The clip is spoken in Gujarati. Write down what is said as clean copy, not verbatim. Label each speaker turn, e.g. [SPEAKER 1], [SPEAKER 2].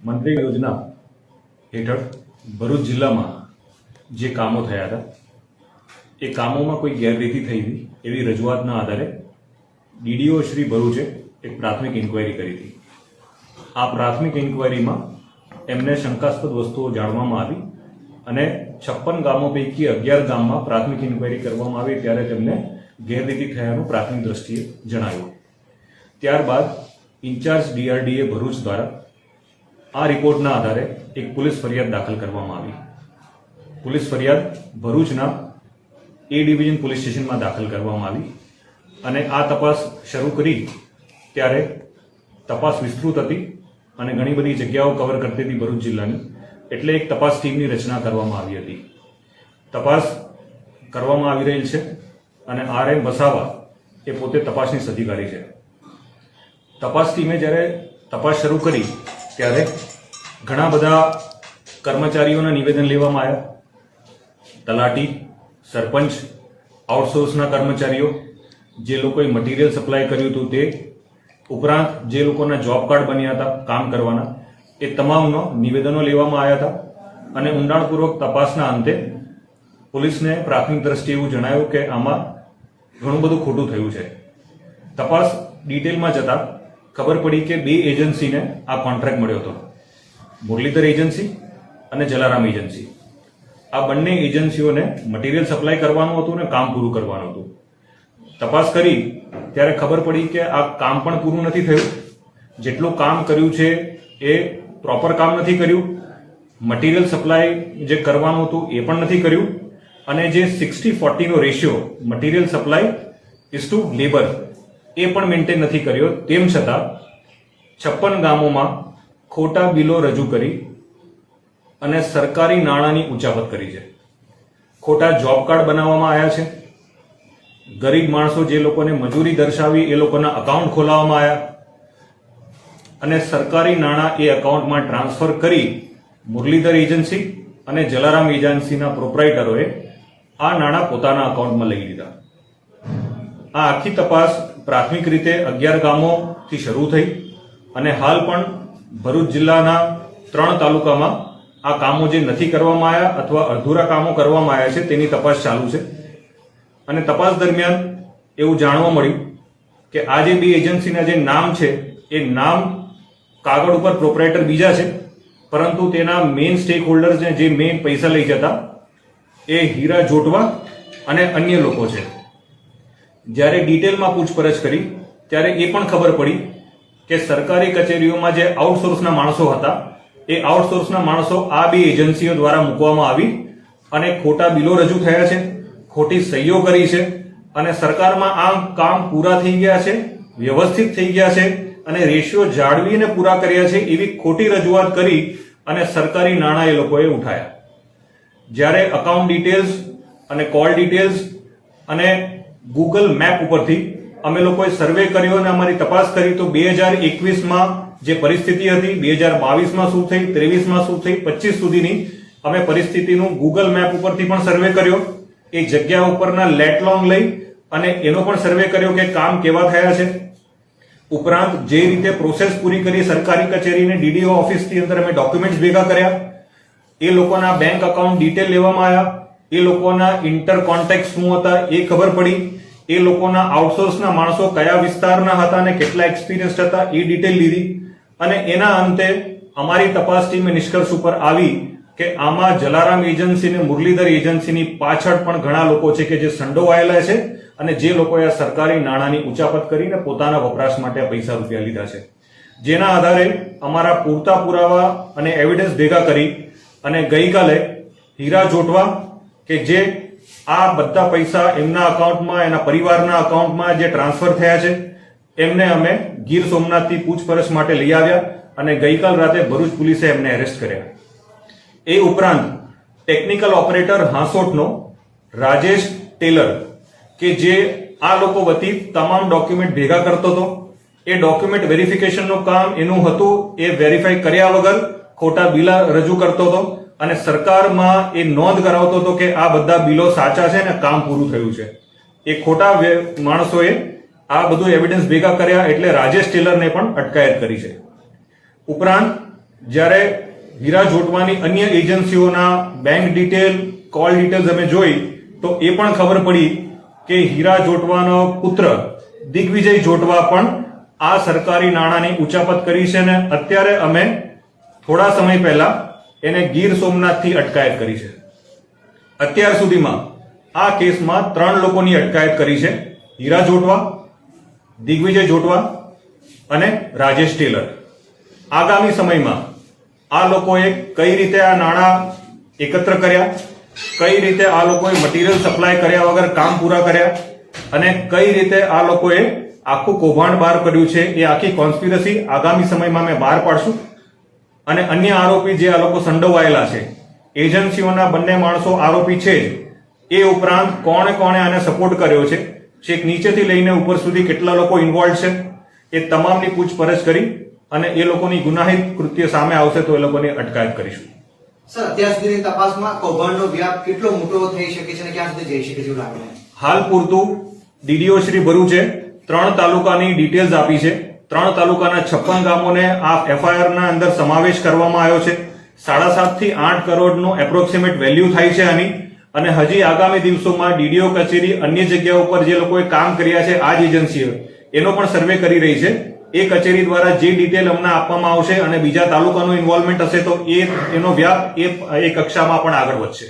[SPEAKER 1] મંત્રી યોજના હેઠળ ભરૂચ જિલ્લામાં જે કામો થયા હતા એ કામોમાં કોઈ ગેરરીતિ થઈ હતી એવી રજૂઆતના આધારે ડીડીઓ શ્રી ભરૂચે એક પ્રાથમિક ઇન્ક્વાયરી કરી હતી. આ પ્રાથમિક ઇન્ક્વાયરીમાં એમને શંકાસ્પદ વસ્તુઓ જાણવામાં આવી અને 56 ગામો પૈકી 11 ગામમાં પ્રાથમિક ઇન્ક્વાયરી કરવામાં આવી ત્યારે તેમને ગેરરીતિ થયાનું પ્રાથમિક દ્રષ્ટિએ જણાવ્યું. ત્યારબાદ ઇન્ચાર્જ ડીઆરડીએ ભરૂચ દ્વારા આ રિપોર્ટના આધારે એક પોલીસ ફરિયાદ દાખલ કરવામાં આવી. પોલીસ ફરિયાદ ભરૂચના એ ડિવિઝન પોલીસ સ્ટેશનમાં દાખલ કરવામાં આવી અને આ તપાસ શરૂ કરી ત્યારે તપાસ વિસ્તૃત હતી અને ઘણી બધી જગ્યાઓ કવર કરતી હતી ભરૂચ જિલ્લાની, એટલે એક તપાસ ટીમની રચના કરવામાં આવી હતી. તપાસ કરવામાં આવી રહી છે અને RM વસાવા એ પોતે તપાસનીશ અધિકારી છે. તપાસ ટીમે જ્યારે તપાસ શરૂ કરી ત્યારે ઘણા બધા કર્મચારીઓના નિવેદન લેવામાં આવ્યા. તલાટી, સરપંચ, આઉટસોર્સના કર્મચારીઓ, જે લોકોએ મટીરિયલ સપ્લાય કર્યું હતું તે ઉપરાંત જે લોકોના જોબ કાર્ડ બન્યા હતા કામ કરવાના, એ તમામનો નિવેદનો લેવામાં આવ્યા હતા અને ઊંડાણપૂર્વક તપાસના અંતે પોલીસને પ્રાથમિક દ્રષ્ટિએ એવું જણાયું કે આમાં ઘણું બધું ખોટું થયું છે. તપાસ ડિટેલમાં જતા ખબર પડી કે બે એજન્સીને આ કોન્ટ્રાક્ટ મળ્યો હતો, મુરલીધર એજન્સી અને જલારામ એજન્સી. આ બંને એજન્સીઓને મટીરિયલ સપ્લાય કરવાનું હતું ને કામ પૂરું કરવાનું હતું. તપાસ કરી ત્યારે ખબર પડી કે આ કામ પણ પૂરું નથી થયું, જેટલું કામ કર્યું છે એ પ્રોપર કામ નથી કર્યું, મટીરિયલ સપ્લાય જે કરવાનું હતું એ પણ નથી કર્યું અને જે 60-40 નો ratio material supply is to labour એ પણ મેન્ટેન નથી કર્યો. તેમ છતાં 56 ગામોમાં ખોટા બિલો રજૂ કરી અને સરકારી નાણાંની ઉચાપત કરી છે. ખોટા જોબ કાર્ડ બનાવવામાં આવ્યા છે. ગરીબ માણસો જે લોકોને મજૂરી દર્શાવી એ લોકોના અકાઉન્ટ ખોલાવવામાં આવ્યા અને સરકારી નાણાં એ અકાઉન્ટમાં ટ્રાન્સફર કરી મુરલીધર એજન્સી અને જલારામ એજન્સીના પ્રોપ્રાઇટરોએ આ નાણાં પોતાના અકાઉન્ટમાં લઈ લીધા. આ આખી તપાસ પ્રાથમિક રીતે 11 ગામોથી શરૂ થઈ અને હાલ પણ ભરૂચ જિલ્લાના 3 તાલુકામાં આ કામો જે નથી કરવામાં આવ્યા અથવા અધૂરા કામો કરવામાં આવ્યા છે તેની તપાસ ચાલુ છે. અને તપાસ દરમિયાન એવું જાણવા મળ્યું કે આ જે બે એજન્સીના જે નામ છે એ નામ કાગળ ઉપર પ્રોપ્રાઇટર બીજા છે, પરંતુ તેના મેઇન સ્ટેક હોલ્ડર્સ જે મેઇન પૈસા લઈ જતા એ હીરા જોટવા અને અન્ય લોકો છે. જ્યારે ડિટેલમાં પૂછપરછ કરી ત્યારે એ પણ ખબર પડી કે સરકારી કચેરીઓમાં જે આઉટસોર્સના માણસો હતા એ આઉટસોર્સના માણસો આ બે એજન્સીઓ દ્વારા મૂકવામાં આવી અને ખોટા બિલો રજૂ થયા છે, ખોટી સહીઓ કરી છે અને સરકારમાં આ કામ પૂરા થઈ ગયા છે, વ્યવસ્થિત થઈ ગયા છે અને રેશિયો જાળવીને પૂરા કર્યા છે એવી ખોટી રજૂઆત કરી અને સરકારી નાણાં એ લોકોએ ઉઠાયા. જ્યારે અકાઉન્ટ ડિટેલ્સ અને કોલ ડિટેલ્સ અને ગૂગલ મેપ ઉપરથી અમે લોકોએ સર્વે કર્યો અને અમારી તપાસ કરી તો 2021માં જે પરિસ્થિતિ હતી, 2022માં શું થઈ, 23માં શું થઈ, 25 સુધીની અમે પરિસ્થિતિનું ગૂગલ મેપ ઉપરથી પણ સર્વે કર્યો. એ જગ્યા ઉપરના લેટલોંગ લઈ અને એનો પણ સર્વે કર્યો કે કામ કેવા થયા છે. ઉપરાંત જે રીતે પ્રોસેસ પૂરી કરી સરકારી કચેરીને ડીડીઓ ઓફિસની અંદર અમે ડોક્યુમેન્ટ્સ ભેગા કર્યા, એ લોકોના બેંક અકાઉન્ટ ડિટેલ લેવામાં આવ્યા, એ લોકોના ઇન્ટર કોન્ટેક્ટ શું હતા એ ખબર પડી, એ લોકોના આઉટસોર્સના માણસો કયા વિસ્તારના હતા અને કેટલા એક્સપિરિયન્સ હતા એ ડિટેલ લીધી અને એના અંતે અમારી તપાસ ટીમે નિષ્કર્ષ ઉપર આવી કે આમાં જલારામ એજન્સી અને મુરલીધર એજન્સીની પાછળ પણ ઘણા લોકો છે કે જે સંડોવાયેલા છે અને જે લોકોએ સરકારી નાણાંની ઉચાપત કરીને પોતાના વપરાશ માટે પૈસા રૂપિયા લીધા છે. જેના આધારે અમારા પૂરતા પુરાવા અને એવિડન્સ ભેગા કરી અને ગઈકાલે હીરા જોટવા કે જે આ બધા પૈસા એમના અકાઉન્ટમાં, એના પરિવારના અકાઉન્ટમાં જે ટ્રાન્સફર થયા છે એમને અમે ગીર સોમનાથથી પૂછપરછ માટે લઈ આવ્યા અને ગઈકાલ રાતે ભરૂચ પોલીસે એમને એરેસ્ટ કર્યા. એ ઉપરાંત ટેકનિકલ ઓપરેટર હાંસોટનો રાજેશ ટેલર કે જે આ લોકો વતી તમામ ડોક્યુમેન્ટ ભેગા કરતો હતો, એ ડોક્યુમેન્ટ વેરિફિકેશનનું કામ એનું હતું, એ વેરીફાઈ કર્યા વગર ખોટા બિલ રજૂ કરતો હતો અને સરકારમાં એ નોંધ કરાવતો હતો કે આ બધા બિલો સાચા છે ને કામ પૂરું થયું છે. એ ખોટા માણસોએ આ બધું એવિડન્સ ભેગા કર્યા એટલે રાજેશ ટેલરને પણ અટકાયત કરી છે. ઉપરાંત જ્યારે હીરા જોટવાની અન્ય એજન્સીઓના બેંક ડિટેલ, કોલ ડિટેલ્સ અમે જોઈ તો એ પણ ખબર પડી કે હીરા જોટવાનો પુત્ર દિગ્વિજય જોટવા પણ આ સરકારી નાણાંની ઉચાપત કરી છે અને અત્યારે અમે થોડા સમય પહેલા એને ગીર સોમનાથથી અટકાયત કરી છે. અત્યાર સુધીમાં આ કેસમાં 3 લોકોની અટકાયત કરી છે: હીરા જોટવા, દિગ્વિજય જોટવા અને રાજેશ ટેલર. આગામી સમયમાં આ લોકોએ કઈ રીતે આ નાણાં એકત્ર કર્યા, કઈ રીતે આ લોકોએ મટીરિયલ સપ્લાય કર્યા વગર કામ પૂરા કર્યા અને કઈ રીતે આ લોકોએ આખું કૌભાંડ બહાર કર્યું છે, એ આખી કોન્સ્પિરસી આગામી સમયમાં અમે બહાર પાડશું. અને અન્ય આરોપી જે આ લોકો સંડોવાયેલા છે, એજન્સીઓના બંને માણસો આરોપી છે જ, એ ઉપરાંત કોણે કોણે આને સપોર્ટ કર્યો છે, છેક નીચેથી લઈને ઉપર સુધી કેટલા લોકો ઇન્વોલ્વ છે, એ તમામની પૂછપરછ કરી અને એ લોકોની ગુનાહિત કૃત્ય સામે આવશે તો એ લોકોની અટકાયત કરીશું.
[SPEAKER 2] સર, અત્યાર સુધીની તપાસમાં કૌભાંડનો વ્યાપ કેટલો મોટો થઈ શકે છે અને ક્યાં સુધી જઈ શકે છે એવું લાગે છે?
[SPEAKER 1] હાલ પૂરતું ડીડીઓ શ્રી ભરૂચે 3 તાલુકાની ડિટેલ્સ આપી છે. 3 તાલુકાના 56 ગામોને આ એફઆઈઆર ના અંદર સમાવેશ કરવામાં આવ્યો છે. 7.5 થી 8 કરોડનો એપ્રોક્સિમેટ વેલ્યુ થાય છે આની. અને હજી આગામી દિવસોમાં ડીડીઓ કચેરી અન્ય જગ્યાઓ પર જે લોકોએ કામ કર્યા છે, આ જ એજન્સીઓ, એનો પણ સર્વે કરી રહી છે. એ કચેરી દ્વારા જે ડિટેલ અમને આપવામાં આવશે અને બીજા તાલુકાનું ઇન્વોલ્વમેન્ટ હશે તો એનો વ્યાપ એ કક્ષામાં પણ આગળ વધશે.